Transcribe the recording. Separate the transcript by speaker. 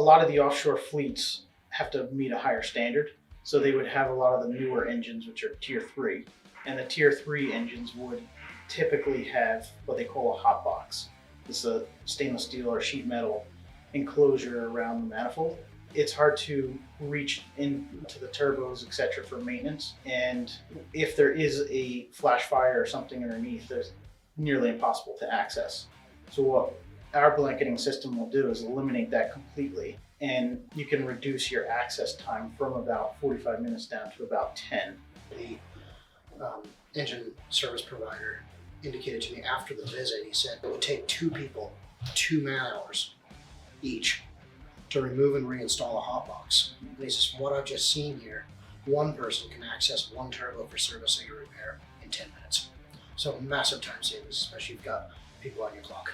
Speaker 1: a lot of the offshore fleets have to meet a higher standard. So they would have a lot of the newer engines, which are tier 3. And the tier 3 engines would typically have what they call a hot box. It's a stainless steel or sheet metal enclosure around the manifold. It's hard to reach into the turbos, etc., for maintenance. And if there is a flash fire or something underneath, there's nearly impossible to access. So what our blanketing system will do is eliminate that completely, and you can reduce your access time from about 45 minutes down to about 10.
Speaker 2: The engine service provider indicated to me after the visit, he said it would take 2 people, 2 man-hours each to remove and reinstall a hot box. And he says, from what I've just seen here, one person can access 1 turbo for servicing or repair in 10 minutes. So massive time savings, especially if you've got people on your clock.